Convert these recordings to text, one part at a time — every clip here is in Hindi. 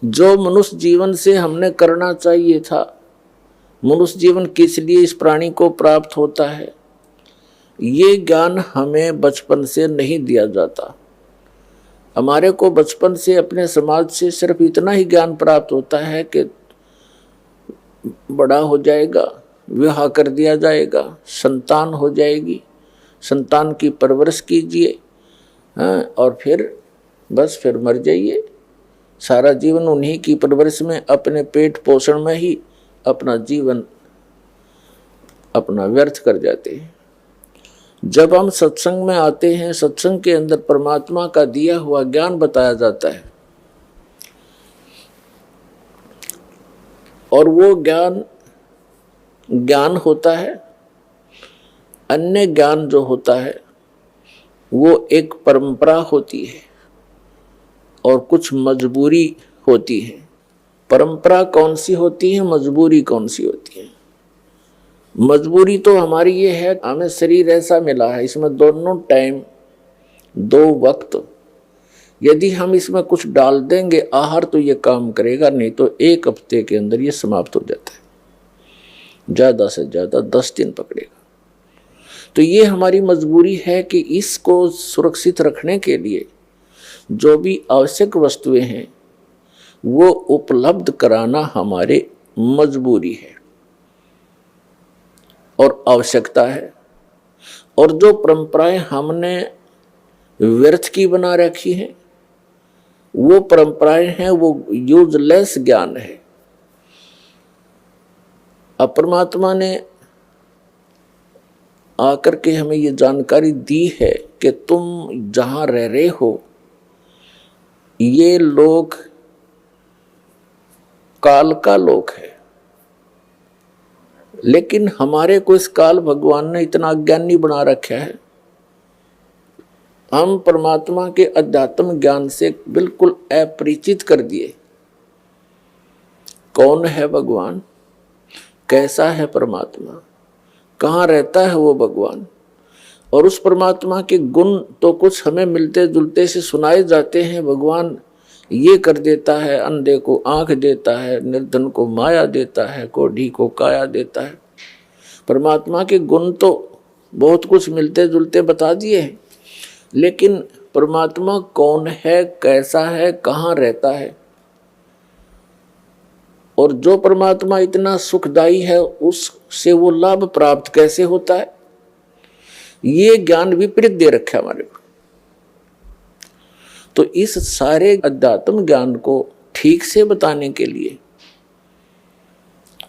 जो मनुष्य जीवन से हमने करना चाहिए था, मनुष्य जीवन किस लिए इस प्राणी को प्राप्त होता है, ये ज्ञान हमें बचपन से नहीं दिया जाता। हमारे को बचपन से अपने समाज से सिर्फ इतना ही ज्ञान प्राप्त होता है कि बड़ा हो जाएगा, विवाह कर दिया जाएगा, संतान हो जाएगी, संतान की परवरिश कीजिए, और फिर बस फिर मर जाइए। सारा जीवन उन्हीं की परवरिश में, अपने पेट पोषण में ही अपना जीवन अपना व्यर्थ कर जाते हैं। जब हम सत्संग में आते हैं, सत्संग के अंदर परमात्मा का दिया हुआ ज्ञान बताया जाता है, और वो ज्ञान होता है। अन्य ज्ञान जो होता है वो एक परंपरा होती है और कुछ मजबूरी होती है। परंपरा कौन सी होती है, मजबूरी कौन सी होती है? मजबूरी तो हमारी ये है, हमें शरीर ऐसा मिला है, इसमें दोनों टाइम, दो वक्त, यदि हम इसमें कुछ डाल देंगे आहार तो ये काम करेगा, नहीं तो 1 हफ्ते के अंदर ये समाप्त हो जाता है, ज़्यादा से ज़्यादा 10 दिन पकड़ेगा। तो ये हमारी मजबूरी है कि इसको सुरक्षित रखने के लिए जो भी आवश्यक वस्तुएं हैं वो उपलब्ध कराना हमारे मजबूरी है और आवश्यकता है। और जो परंपराएं हमने व्यर्थ की बना रखी हैं, वो परंपराएं हैं, वो यूजलेस ज्ञान है। अब परमात्मा ने आकर के हमें ये जानकारी दी है कि तुम जहां रह रहे हो ये लोक काल का लोक है, लेकिन हमारे को इस काल भगवान ने इतना अज्ञानी बना रखा है, हम परमात्मा के अध्यात्म ज्ञान से बिल्कुल अपरिचित कर दिए। कौन है भगवान, कैसा है परमात्मा, कहाँ रहता है वो भगवान, और उस परमात्मा के गुण तो कुछ हमें मिलते जुलते से सुनाए जाते हैं। भगवान ये कर देता है, अंधे को आंख देता है, निर्धन को माया देता है, कोढ़ी को काया देता है। परमात्मा के गुण तो बहुत कुछ मिलते जुलते बता दिए हैं, लेकिन परमात्मा कौन है, कैसा है, कहाँ रहता है, और जो परमात्मा इतना सुखदायी है उससे वो लाभ प्राप्त कैसे होता है, ये ज्ञान विपरीत दे रखा है हमारे को। तो इस सारे अध्यात्म ज्ञान को ठीक से बताने के लिए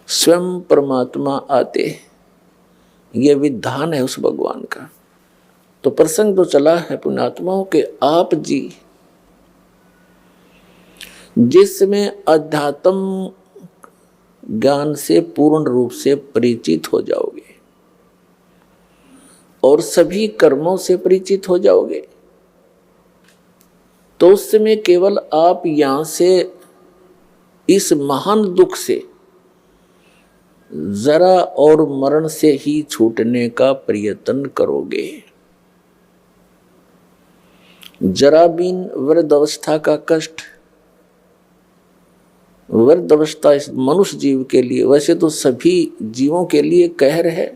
स्वयं परमात्मा आते, ये विधान है उस भगवान का। तो प्रसंग तो चला है पुण्यात्माओं के, आप जी जिसमें अध्यात्म ज्ञान से पूर्ण रूप से परिचित हो जाओगे और सभी कर्मों से परिचित हो जाओगे, तो उस समय केवल आप यहां से इस महान दुख से, जरा और मरण से ही छूटने का प्रयत्न करोगे। जरा बिन वृद्ध अवस्था का कष्ट, वृद्ध अवस्था इस मनुष्य जीव के लिए, वैसे तो सभी जीवों के लिए कहर है,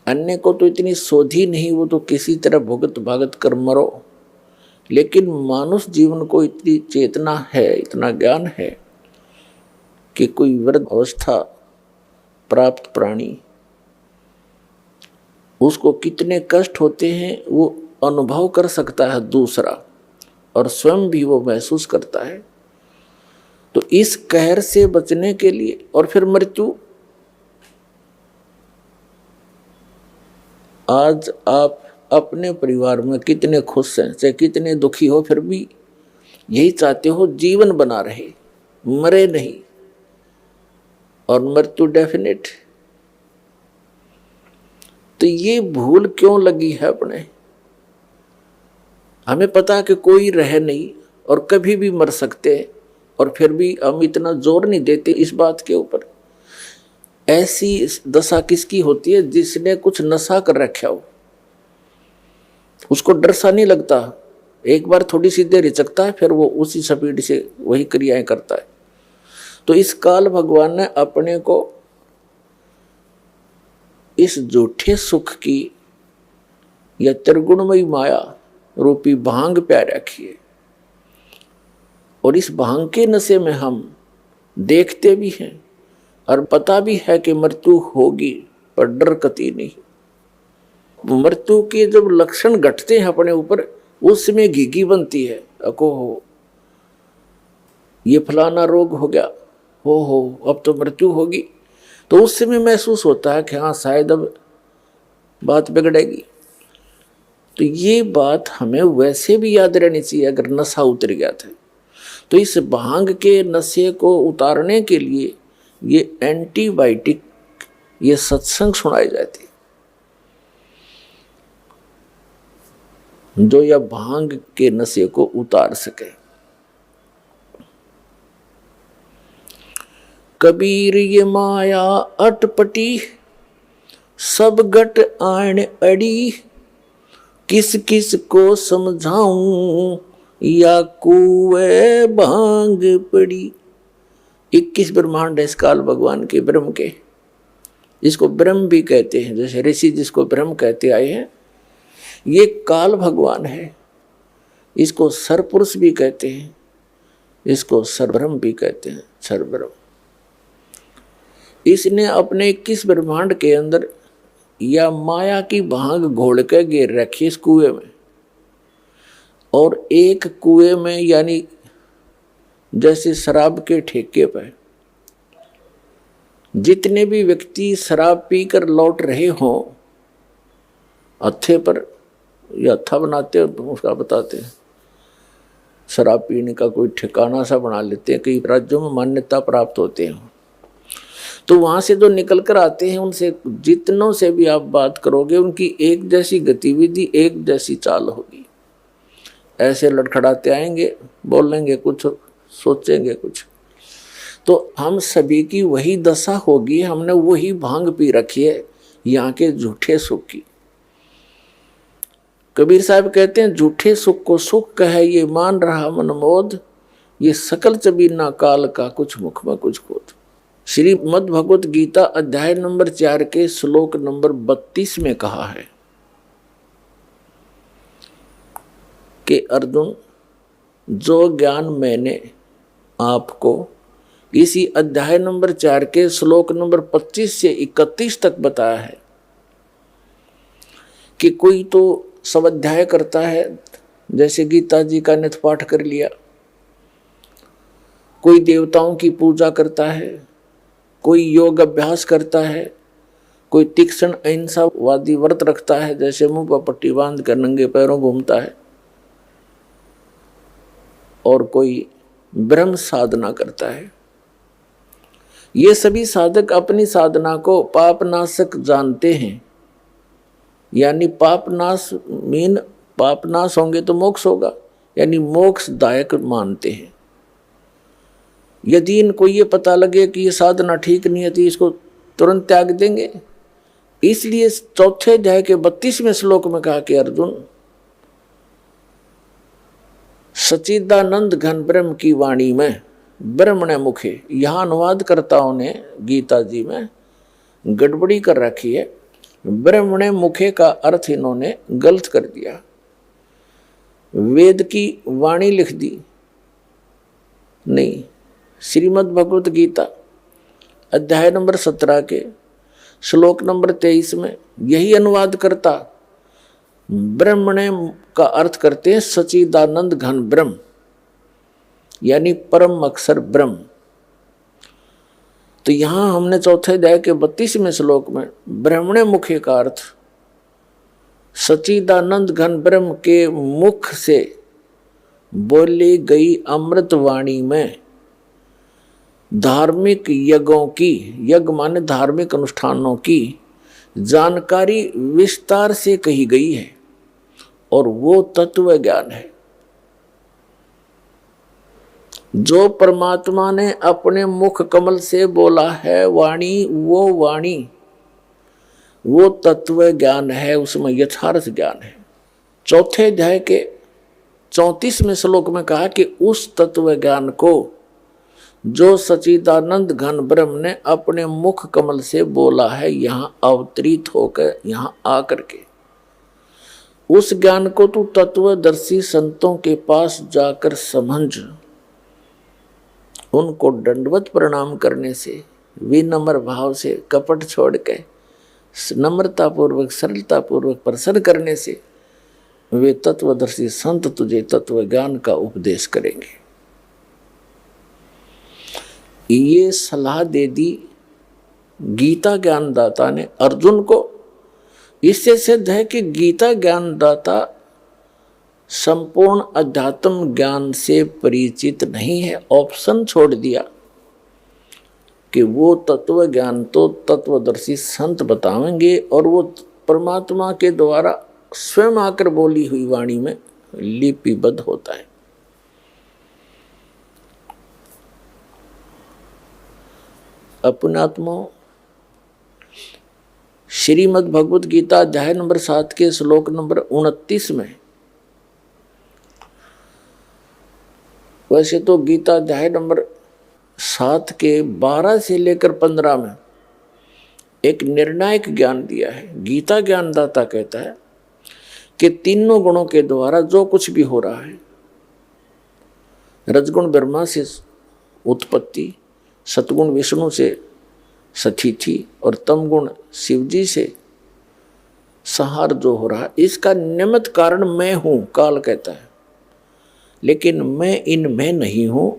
अन्य को तो इतनी सोधी नहीं, वो तो किसी तरह भुगत भागत कर मरो, लेकिन मानुष जीवन को इतनी चेतना है, इतना ज्ञान है कि कोई वृद्ध अवस्था प्राप्त प्राणी, उसको कितने कष्ट होते हैं वो अनुभव कर सकता है दूसरा, और स्वयं भी वो महसूस करता है। तो इस कहर से बचने के लिए, और फिर मृत्यु, आज आप अपने परिवार में कितने खुश हैं, चाहे कितने दुखी हो, फिर भी यही चाहते हो जीवन बना रहे, मरे नहीं, और मृत्यु डेफिनेट। तो ये भूल क्यों लगी है अपने? हमें पता है कि कोई रह नहीं और कभी भी मर सकते हैं, और फिर भी हम इतना जोर नहीं देते इस बात के ऊपर। ऐसी दशा किसकी होती है? जिसने कुछ नशा कर रखा हो, उसको डर सा नहीं लगता एक बार थोड़ी सी देर हिचकता है, फिर वो उसी स्पीड से वही क्रियाएं करता है। तो इस काल भगवान ने अपने को इस झूठे सुख की या त्रिगुणमयी माया रूपी भांग प्या रखी है, और इस भांग के नशे में हम देखते भी हैं और पता भी है कि मृत्यु होगी, पर डर कती नहीं। मृत्यु के जब लक्षण घटते हैं अपने ऊपर, उसमें घिघी बनती है, अको हो ये फलाना रोग हो गया, हो अब तो मृत्यु होगी। तो उस समय महसूस होता है कि हाँ शायद अब बात बिगड़ेगी। तो ये बात हमें वैसे भी याद रहनी चाहिए अगर नशा उतर गया था। तो इस भांग के नशे को उतारने के लिए ये एंटीबायोटिक, ये सत्संग सुनाए जाते जो यह भांग के नशे को उतार सके। कबीर ये माया अटपटी, सब गट आण अड़ी, किस किस को समझाऊं या कुए भांग पड़ी। 21 ब्रह्मांड है इस काल भगवान के, ब्रह्म के, इसको ब्रह्म भी कहते हैं, जैसे ऋषि जिसको ब्रह्म कहते आए हैं, ये काल भगवान है। इसको सरपुरुष भी कहते हैं, इसको सरब्रह्म भी कहते हैं, सरब्रह्म। इसने अपने 21 ब्रह्मांड के अंदर या माया की भांग घोल के गिर रखी इस कुएं में, और एक कुएं में यानी जैसे शराब के ठेके पर जितने भी व्यक्ति शराब पीकर लौट रहे हों, हत्थे पर या हत्था बनाते हैं तो उसका बताते हैं, शराब पीने का कोई ठिकाना सा बना लेते हैं, कई राज्यों में मान्यता प्राप्त होते हैं। तो वहां से जो निकल कर आते हैं उनसे जितनों से भी आप बात करोगे उनकी एक जैसी गतिविधि, एक जैसी चाल होगी। ऐसे लड़खड़ाते आएंगे, बोलेंगे कुछ, सोचेंगे कुछ। तो हम सभी की वही दशा होगी, हमने वही भांग पी रखी है यहाँ के झूठे सुख की। कबीर साहब कहते हैं झूठे सुख को सुख कहे ये मान रहा मनमोद, ये सकल चबीना काल का कुछ मुख में कुछ खोद। श्रीमद् भगवत गीता अध्याय नंबर 4 के श्लोक नंबर 32 में कहा है कि अर्जुन, जो ज्ञान मैंने आपको इसी अध्याय नंबर 4 के श्लोक नंबर 25 से 31 तक बताया है कि कोई तो स्वाध्याय करता है, जैसे गीता जी का नित्य पाठ कर लिया, कोई देवताओं की पूजा करता है, कोई योग अभ्यास करता है, कोई तीक्ष्ण अहिंसावादी व्रत रखता है, जैसे मुंह पर पट्टी बांध कर नंगे पैरों घूमता है, और कोई ब्रह्म साधना करता है। ये सभी साधक अपनी साधना को पापनाशक जानते हैं, यानी पापनाश मीन पापनाश होंगे तो मोक्ष होगा, यानी मोक्षदायक मानते हैं। यदि इनको ये पता लगे कि ये साधना ठीक नहीं है तो इसको तुरंत त्याग देंगे। इसलिए चौथे अध्याय के 32वें श्लोक में कहा कि अर्जुन, सच्चिदानंद घन ब्रह्म की वाणी में ब्रह्मणे मुखे, यहाँ अनुवादकर्ताओं ने गीता जी में गड़बड़ी कर रखी है। ब्रह्मणे मुखे का अर्थ इन्होंने गलत कर दिया, वेद की वाणी लिख दी। नहीं, श्रीमद् भगवत गीता अध्याय नंबर 17 के श्लोक नंबर 23 में यही अनुवाद करता ब्रह्मणे का अर्थ करते हैं सच्चिदानंद घन ब्रह्म, यानी परम अक्षर ब्रह्म। तो यहां हमने चौथे अध्याय के 32वें श्लोक में ब्रह्मणे मुखे का अर्थ सच्चिदानंद घन ब्रह्म के मुख से बोली गई अमृत वाणी में धार्मिक यज्ञों की, यज्ञ माने धार्मिक अनुष्ठानों की जानकारी विस्तार से कही गई है, और वो तत्व ज्ञान है जो परमात्मा ने अपने मुख कमल से बोला है। वाणी वो तत्व ज्ञान है, उसमें यथार्थ ज्ञान है। चौथे अध्याय के 34वें श्लोक में कहा कि उस तत्व ज्ञान को जो सच्चिदानंद घन ब्रह्म ने अपने मुख कमल से बोला है, यहां अवतरित होकर यहां आकर के, उस ज्ञान को तू तत्वदर्शी संतों के पास जाकर समझ, उनको दंडवत प्रणाम करने से, विनम्र भाव से, कपट छोड़ के नम्रता पूर्वक सरलता पूर्वक प्रसन्न करने से वे तत्वदर्शी संत तुझे तत्व ज्ञान का उपदेश करेंगे। ये सलाह दे दी गीता ज्ञानदाता ने अर्जुन को। इससे सिद्ध है कि गीता ज्ञानदाता संपूर्ण अध्यात्म ज्ञान से परिचित नहीं है। ऑप्शन छोड़ दिया कि वो तत्व ज्ञान तो तत्वदर्शी संत बताएंगे और वो परमात्मा के द्वारा स्वयं आकर बोली हुई वाणी में लिपिबद्ध होता है। अपनात्मा श्रीमद् भगवत गीता अध्याय नंबर 7 के श्लोक नंबर 29 में, वैसे तो गीता अध्याय नंबर 7 के 12 से लेकर 15 में एक निर्णायक ज्ञान दिया है। गीता ज्ञानदाता कहता है कि तीनों गुणों के द्वारा जो कुछ भी हो रहा है, रजगुण ब्रह्मा से उत्पत्ति, सतगुण विष्णु से सतिथि और तमगुण शिव जी से संहार जो हो रहा है, इसका निमित्त कारण मैं हूं, काल कहता है। लेकिन मैं इनमें नहीं हूं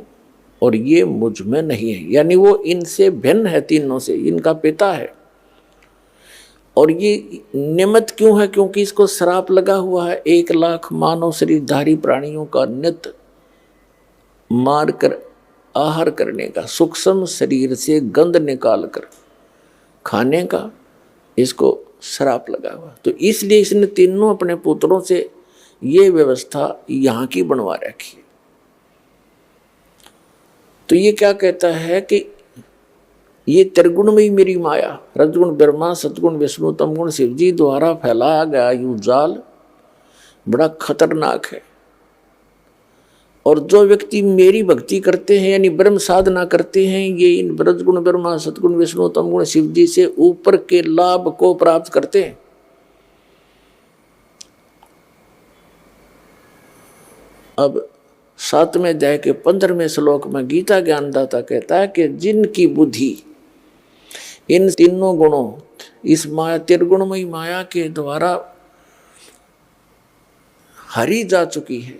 और ये मुझ में नहीं है, यानी वो इनसे भिन्न है, तीनों से, इनका पिता है। और ये निमित्त क्यों है? क्योंकि इसको श्राप लगा हुआ है 1 लाख मानव शरीरधारी प्राणियों का नित्य मारकर आहार करने का, सूक्ष्म शरीर से गंध निकाल कर खाने का, इसको श्राप लगा हुआ। तो इसलिए इसने तीनों अपने पुत्रों से ये व्यवस्था यहाँ की बनवा रखी है। तो ये क्या कहता है कि ये त्रिगुण में ही मेरी माया, रजगुण ब्रह्मा, सतगुण विष्णु, तमगुण शिव जी द्वारा फैलाया गया यूं जाल बड़ा खतरनाक है। और जो व्यक्ति मेरी भक्ति करते हैं यानी ब्रह्म साधना करते हैं, ये इन रजगुण ब्रह्मा, सतगुण विष्णु, तमगुण शिव जी से ऊपर के लाभ को प्राप्त करते हैं। अब 7वें अध्याय के 15वें श्लोक में गीता ज्ञानदाता कहता है कि जिनकी बुद्धि इन तीनों गुणों, इस माया त्रिगुणमयी माया के द्वारा हरी जा चुकी है,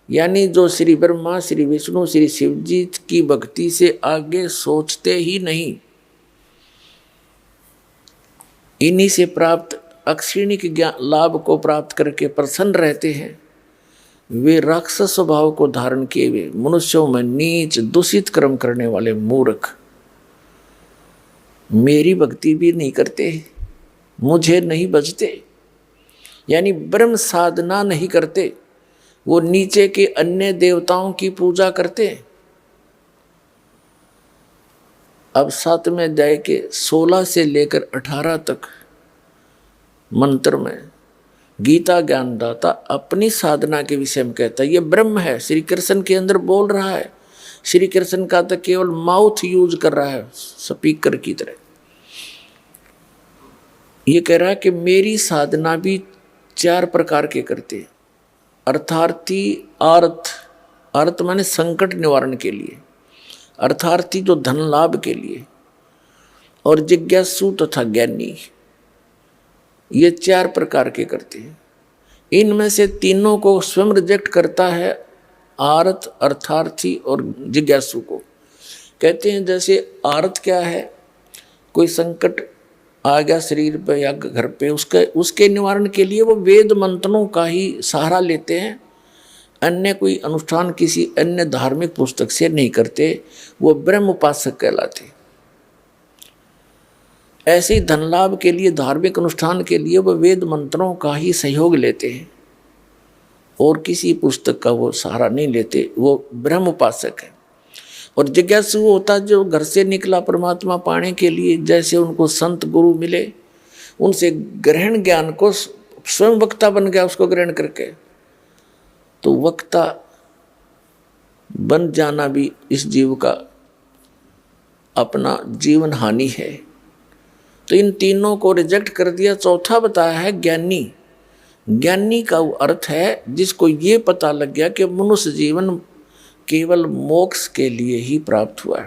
यानी जो श्री ब्रह्मा, श्री विष्णु, श्री शिव जी की भक्ति से आगे सोचते ही नहीं, इन्हीं से प्राप्त अक्षिणिक ज्ञान लाभ को प्राप्त करके प्रसन्न रहते हैं, वे राक्षस स्वभाव को धारण किए हुए मनुष्यों में नीच दूषित कर्म करने वाले मूर्ख मेरी भक्ति भी नहीं करते, मुझे नहीं भजते, यानी ब्रह्म साधना नहीं करते, वो नीचे के अन्य देवताओं की पूजा करते हैं। अब 7वें अध्याय के 16 से लेकर 18 तक मंत्र में गीता ज्ञानदाता अपनी साधना के विषय में कहता है। ये ब्रह्म है, श्री कृष्ण के अंदर बोल रहा है। श्री कृष्ण का तो केवल माउथ यूज कर रहा है स्पीकर की तरह। ये कह रहा है कि मेरी साधना भी 4 प्रकार के करते हैं। अर्थार्थी, अर्थ माने संकट निवारण के लिए, अर्थार्थी जो धन लाभ के लिए, और जिज्ञासु तथा ज्ञानी, ये 4 प्रकार के करते हैं। इनमें से तीनों को स्वयं रिजेक्ट करता है, आर्थ, अर्थार्थी और जिज्ञासु को। कहते हैं जैसे आर्थ क्या है, कोई संकट आ गया शरीर पे या घर पे, उसके निवारण के लिए वो वेद मंत्रों का ही सहारा लेते हैं, अन्य कोई अनुष्ठान किसी अन्य धार्मिक पुस्तक से नहीं करते, वो ब्रह्म उपासक कहलाते। ऐसे ही धन लाभ के लिए, धार्मिक अनुष्ठान के लिए वो वेद मंत्रों का ही सहयोग लेते हैं और किसी पुस्तक का वो सहारा नहीं लेते, वो ब्रह्म उपासक है। और जिज्ञासु होता जो घर से निकला परमात्मा पाने के लिए, जैसे उनको संत गुरु मिले, उनसे ग्रहण ज्ञान को स्वयं वक्ता बन गया, उसको ग्रहण करके तो वक्ता बन जाना भी इस जीव का अपना जीवन हानि है। तो इन तीनों को रिजेक्ट कर दिया। चौथा बताया है ज्ञानी। ज्ञानी का वो अर्थ है जिसको ये पता लग गया कि मनुष्य जीवन केवल मोक्ष के लिए ही प्राप्त हुआ है,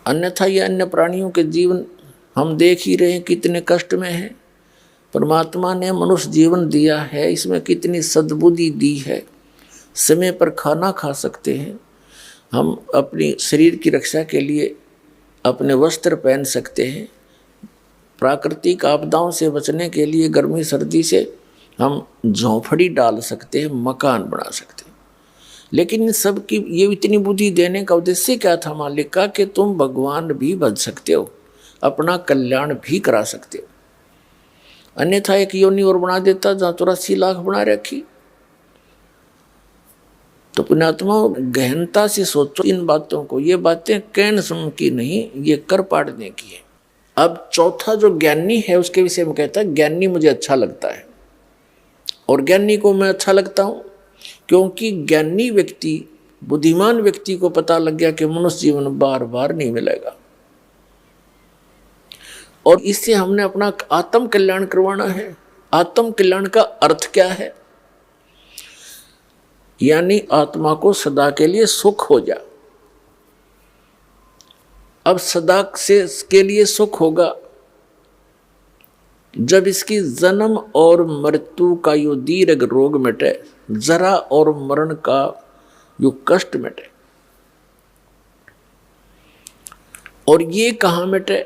अन्यथा ये अन्य प्राणियों के जीवन हम देख ही रहे हैं कितने कष्ट में है। परमात्मा ने मनुष्य जीवन दिया है, इसमें कितनी सद्बुद्धि दी है। समय पर खाना खा सकते हैं, हम अपनी शरीर की रक्षा के लिए अपने वस्त्र पहन सकते हैं, प्राकृतिक आपदाओं से बचने के लिए गर्मी सर्दी से हम झोंपड़ी डाल सकते हैं, मकान बना सकते हैं। लेकिन इन सब की ये इतनी बुद्धि देने का उद्देश्य क्या था मालिक का, कि तुम भगवान भी बन सकते हो, अपना कल्याण भी करा सकते हो। अन्यथा एक योनि और बना देता जहाँ 84 लाख बना रखी। तो पुण्यात्मा गहनता से सोचो इन बातों को। ये बातें कहने सुन की नहीं, ये कर पाड़ने की है। अब चौथा जो ज्ञानी है उसके विषय में कहता है ज्ञानी मुझे अच्छा लगता है। और ज्ञानी को मैं अच्छा लगता हूँ क्योंकि ज्ञानी व्यक्ति, बुद्धिमान व्यक्ति को पता लग गया कि मनुष्य जीवन बार बार नहीं मिलेगा और इससे हमने अपना आत्म कल्याण करवाना है। आत्म कल्याण का अर्थ क्या है? यानी आत्मा को सदा के लिए सुख हो जा। अब सदा से के लिए सुख होगा जब इसकी जन्म और मृत्यु का यो दीर्घ रोग मिटे, जरा और मरण का यो कष्ट मिटे। और ये कहाँ मिटे?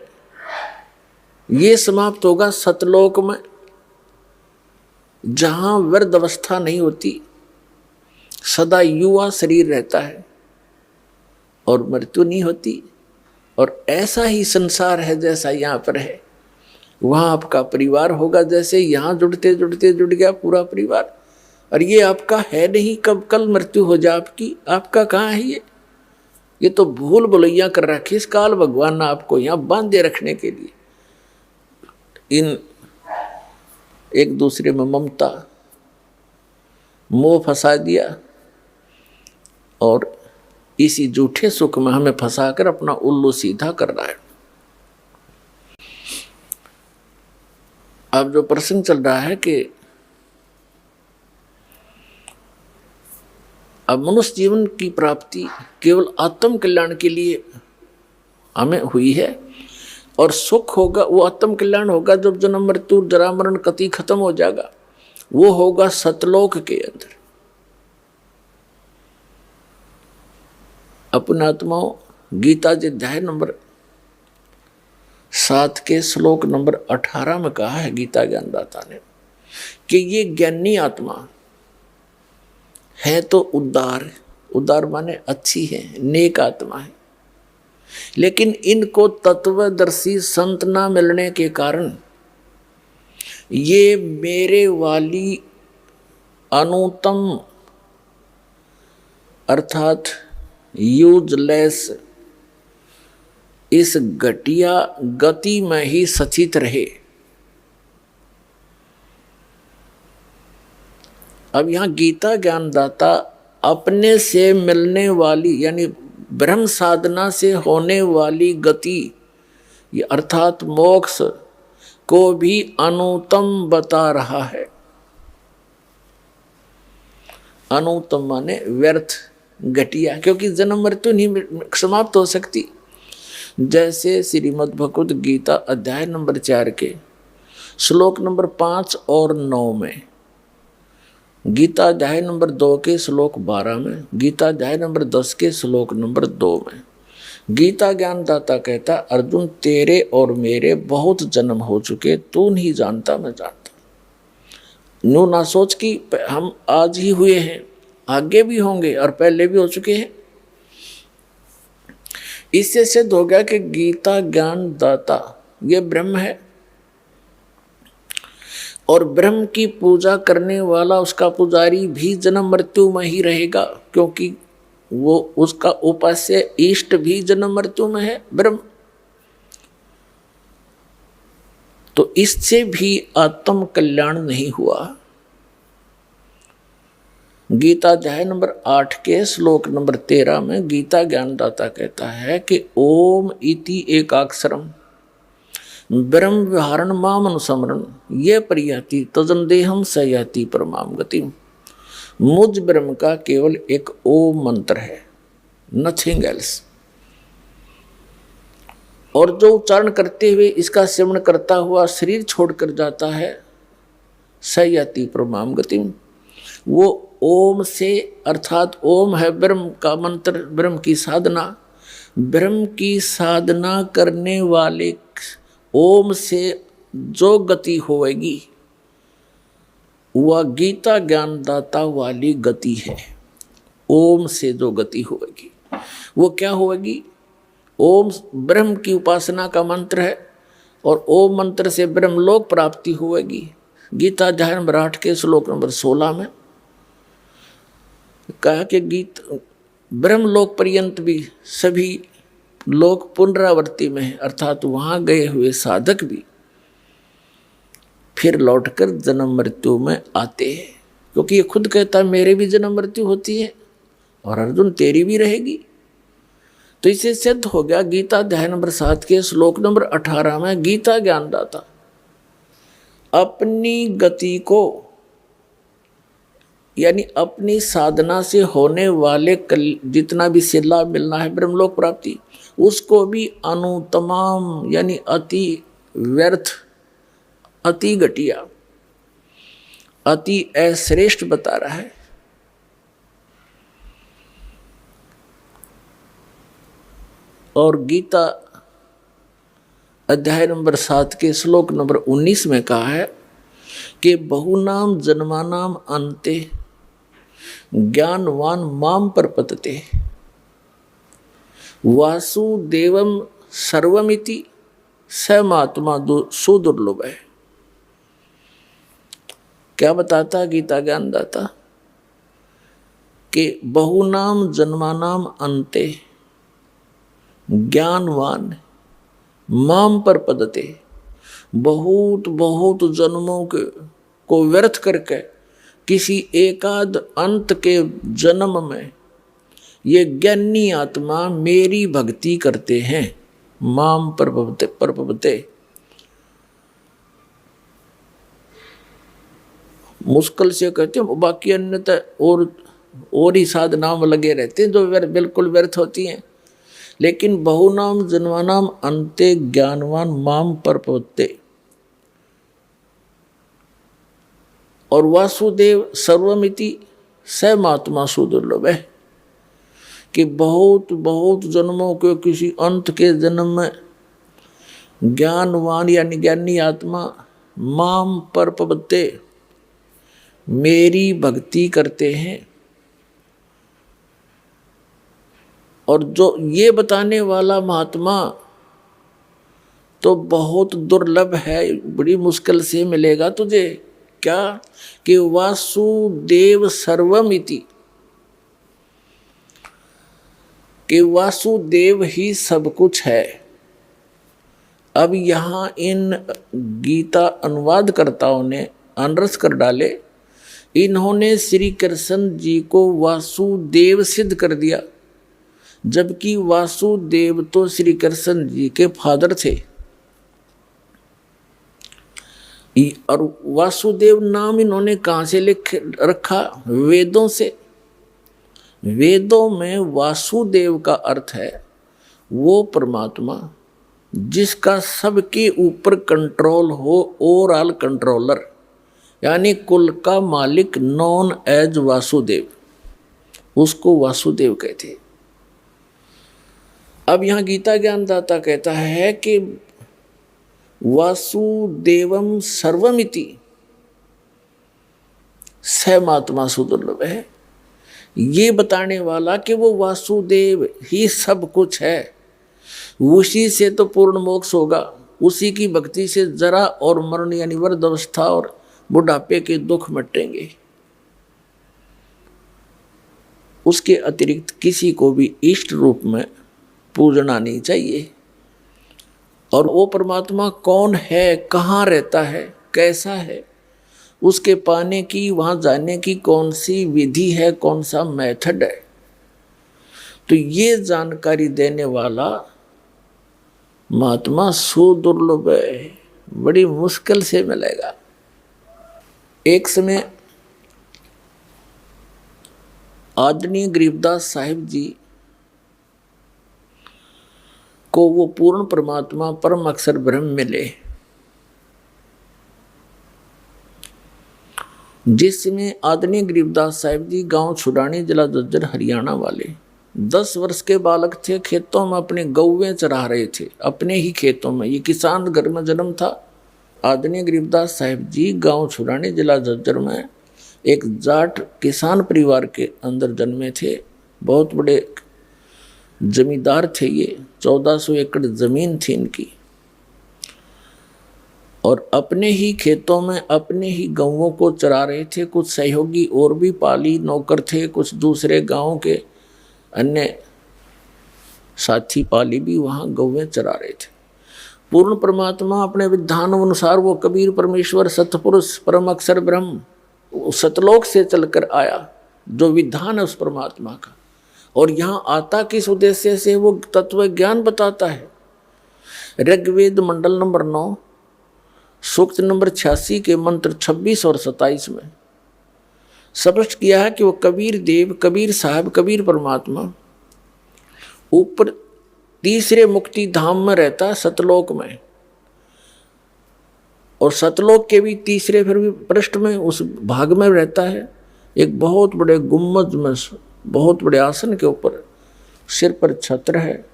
ये समाप्त होगा सतलोक में, जहां वृद्ध अवस्था नहीं होती, सदा युवा शरीर रहता है और मृत्यु नहीं होती। और ऐसा ही संसार है जैसा यहाँ पर है, वहाँ आपका परिवार होगा। जैसे यहाँ जुड़ते जुड़ते जुड़ गया पूरा परिवार, और ये आपका है नहीं, कब कल मृत्यु हो जाए आपकी। आपका कहाँ है ये तो भूल भुलैया कर रखी इस काल भगवान ने आपको यहाँ बांधे रखने के लिए। इन एक दूसरे में ममता मोह फंसा दिया और इसी झूठे सुख में हमें फंसाकर अपना उल्लू सीधा कर रहा है। अब जो प्रसंग चल रहा है कि अब मनुष्य जीवन की प्राप्ति केवल आत्म कल्याण के लिए हमें हुई है और सुख होगा, वो आत्म कल्याण होगा जब जन्म मृत्यु जरा मरण कति खत्म हो जाएगा। वो होगा सतलोक के अंदर। अपने आत्माओं, गीता जी अध्याय नंबर 7 के श्लोक नंबर 18 में कहा है गीता ज्ञानदाता ने कि ये ज्ञानी आत्मा है तो उदार, उदार माने अच्छी है, नेक आत्मा है। लेकिन इनको तत्वदर्शी संत ना मिलने के कारण ये मेरे वाली अनुत्तम अर्थात यूजलेस इस घटिया गति में ही सचित रहे। अब यहां गीता ज्ञानदाता अपने से मिलने वाली यानी ब्रह्म साधना से होने वाली गति ये अर्थात मोक्ष को भी अनुत्तम बता रहा है। अनुत्तम माने व्यर्थ, घटिया, क्योंकि जन्म मृत्यु नहीं समाप्त हो सकती। जैसे श्रीमद् भगवद गीता अध्याय नंबर 4 के श्लोक नंबर 5 और 9 में, गीता अध्याय नंबर 2 के श्लोक 12 में, गीता अध्याय नंबर 10 के श्लोक नंबर 2 में गीता ज्ञानदाता कहता अर्जुन तेरे और मेरे बहुत जन्म हो चुके, तू नहीं जानता मैं जानता। नो ना सोच कि हम आज ही हुए हैं, आगे भी होंगे और पहले भी हो चुके हैं। इससे सिद्ध हो गया कि गीता ज्ञानदाता ये ब्रह्म है और ब्रह्म की पूजा करने वाला उसका पुजारी भी जन्म मृत्यु में ही रहेगा, क्योंकि वो उसका उपास्य इष्ट भी जन्म मृत्यु में है ब्रह्म। तो इससे भी आत्म कल्याण नहीं हुआ। गीता अध्याय नंबर 8 के श्लोक नंबर 13 में गीता ज्ञानदाता कहता है कि ओम इति एकाक्षरम ब्रह्म विहारण माम अनुसमरण ये परियाति तजन देहम सयाति परमाम गति। मुझ ब्रह्म का केवल एक ओम मंत्र है, नथिंग एल्स। और जो उच्चारण करते हुए इसका सेवन करता हुआ शरीर छोड़कर जाता है, सयाति परमाम गति, वो ओम से, अर्थात ओम है ब्रह्म का मंत्र, ब्रह्म की साधना, ब्रह्म की साधना करने वाले ओम से जो गति होएगी वह गीता ज्ञानदाता वाली गति है। ओम से जो गति होएगी वो क्या होएगी? ओम ब्रह्म की उपासना का मंत्र है और ओम मंत्र से ब्रह्मलोक प्राप्ति होएगी। गीता अध्याय नंबर 8 के श्लोक नंबर 16 में कहा कि ब्रह्मलोक पर्यंत भी सभी लोग पुनरावृत्ति में है, अर्थात वहां गए हुए साधक भी फिर लौटकर जन्म मृत्यु में आते हैं, क्योंकि ये खुद कहता है मेरे भी जन्म मृत्यु होती है और अर्जुन तेरी भी रहेगी। तो इसे सिद्ध हो गया गीता अध्याय नंबर 7 के श्लोक नंबर 18 में गीता ज्ञानदाता अपनी गति को, यानी अपनी साधना से होने वाले जितना भी से लाभ मिलना है ब्रह्मलोक प्राप्ति, उसको भी अनुतमाम यानी अति व्यर्थ, अति घटिया, अति अश्रेष्ठ बता रहा है। और गीता अध्याय नंबर 7 के श्लोक नंबर 19 में कहा है कि बहुनाम जन्मानाम अन्ते ज्ञानवान माम प्रपद्यते वासुदेवम सर्वमिति स महात्मा सुदुर्लभ है। क्या बताता गीता ज्ञानदाता कि बहुनाम जन्मानाम अन्ते ज्ञानवान माम प्रपद्यते, बहुत बहुत जन्मों को व्यर्थ करके किसी एकाध अंत के जन्म में ये ज्ञानी आत्मा मेरी भक्ति करते हैं। माम प्रपद्यते, मुश्किल से कहते हैं, बाकी अन्यथा और ही साधनाओं में लगे रहते हैं जो बिल्कुल व्यर्थ होती हैं। लेकिन बहुनाम जन्मानाम अन्ते ज्ञानवान माम प्रपद्यते और वासुदेव सर्वमिति स महात्मा सुदुर्लभ है कि बहुत बहुत जन्मों के किसी अंत के जन्म में ज्ञानवान यानी ज्ञानी आत्मा माम प्रपद्यते मेरी भक्ति करते हैं। और जो ये बताने वाला महात्मा तो बहुत दुर्लभ है, बड़ी मुश्किल से मिलेगा तुझे। क्या कि वासुदेव सर्वमिति, कि वासुदेव ही सब कुछ है। अब यहाँ इन गीता अनुवादकर्ताओं ने अनरस कर डाले, इन्होंने श्री कृष्ण जी को वासुदेव सिद्ध कर दिया, जबकि वासुदेव तो श्री कृष्ण जी के फादर थे। और वासुदेव नाम इन्होंने कहाँ से लिख रखा? वेदों से। वेदों में वासुदेव का अर्थ है वो परमात्मा जिसका सबके ऊपर कंट्रोल हो, ओवरऑल कंट्रोलर, यानी कुल का मालिक, नॉन एज वासुदेव, उसको वासुदेव कहते हैं। अब यहाँ गीता ज्ञानदाता कहता है कि वासुदेवम सर्वमिति स महात्मा सुदुर्लभ है। ये बताने वाला कि वो वासुदेव ही सब कुछ है, उसी से तो पूर्ण मोक्ष होगा, उसी की भक्ति से जरा और मरण यानी वृद्धावस्था और बुढ़ापे के दुख मिटेंगे। उसके अतिरिक्त किसी को भी इष्ट रूप में पूजना नहीं चाहिए। और वो परमात्मा कौन है, कहाँ रहता है, कैसा है, उसके पाने की, वहां जाने की कौन सी विधि है, कौन सा मेथड है, तो ये जानकारी देने वाला महात्मा सुदुर्लभ है, बड़ी मुश्किल से मिलेगा। एक समय आदरणीय गरीबदास साहिब जी को वो पूर्ण परमात्मा परम अक्षर ब्रह्म मिले, जिसमें आदरणीय गरीबदास साहिब जी गांव छुड़ानी, जिला झज्जर, हरियाणा वाले 10 वर्ष के बालक थे। खेतों में अपने गौवें चरा रहे थे, अपने ही खेतों में। ये किसान घर में जन्म था। आदरणीय गरीबदास साहिब जी गांव छुड़ानी, जिला झज्जर में एक जाट किसान परिवार के अंदर जन्मे थे। बहुत बड़े जमींदार थे ये, 1400 एकड़ जमीन थी इनकी, और अपने ही खेतों में अपने ही गौवों को चरा रहे थे। कुछ सहयोगी और भी पाली नौकर थे, कुछ दूसरे गांव के अन्य साथी पाली भी वहां गौवें चरा रहे थे। पूर्ण परमात्मा अपने विधान अनुसार वो कबीर परमेश्वर सतपुरुष परम अक्षर ब्रह्म सतलोक से चलकर आया, जो विधान है उस परमात्मा का। और यहाँ आता किस उद्देश्य से, वो तत्व ज्ञान बताता है। ऋग्वेद मंडल नंबर 9 सूक्त नंबर 86 के मंत्र 26 और 27 में स्पष्ट किया है कि वो कबीर देव, कबीर साहब, कबीर परमात्मा ऊपर तीसरे मुक्ति धाम में रहता है, सतलोक में, और सतलोक के भी तीसरे फिर भी पृष्ठ में उस भाग में रहता है। एक बहुत बड़े गुम्बद में, बहुत बड़े आसन के ऊपर, सिर पर छत्र है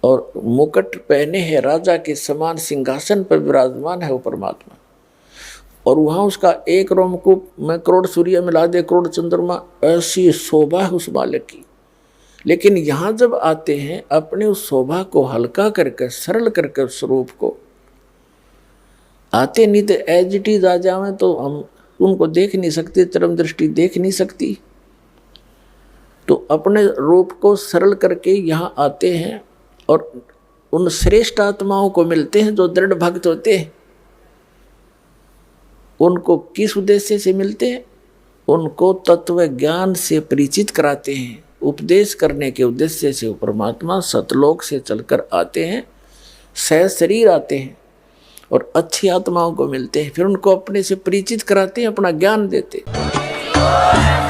और मुकुट पहने है, राजा के समान सिंहासन पर विराजमान है वो परमात्मा। और वहाँ उसका एक रोमकूप में करोड़ सूर्य मिला दे, करोड़ चंद्रमा, ऐसी शोभा है उस बालक की। लेकिन यहाँ जब आते हैं, अपने उस शोभा को हल्का करके, सरल करके उस स्वरूप को आते, नहीं तो एज इट इज आ जावे तो हम उनको देख नहीं सकते, चरम दृष्टि देख नहीं सकती। तो अपने रूप को सरल करके यहाँ आते हैं और उन श्रेष्ठ आत्माओं को मिलते हैं जो दृढ़ भक्त होते हैं। उनको किस उद्देश्य से मिलते हैं? उनको तत्व ज्ञान से परिचित कराते हैं। उपदेश करने के उद्देश्य से वो परमात्मा सतलोक से चलकर आते हैं, सह शरीर आते हैं और अच्छी आत्माओं को मिलते हैं। फिर उनको अपने से परिचित कराते हैं, अपना ज्ञान देते हैं।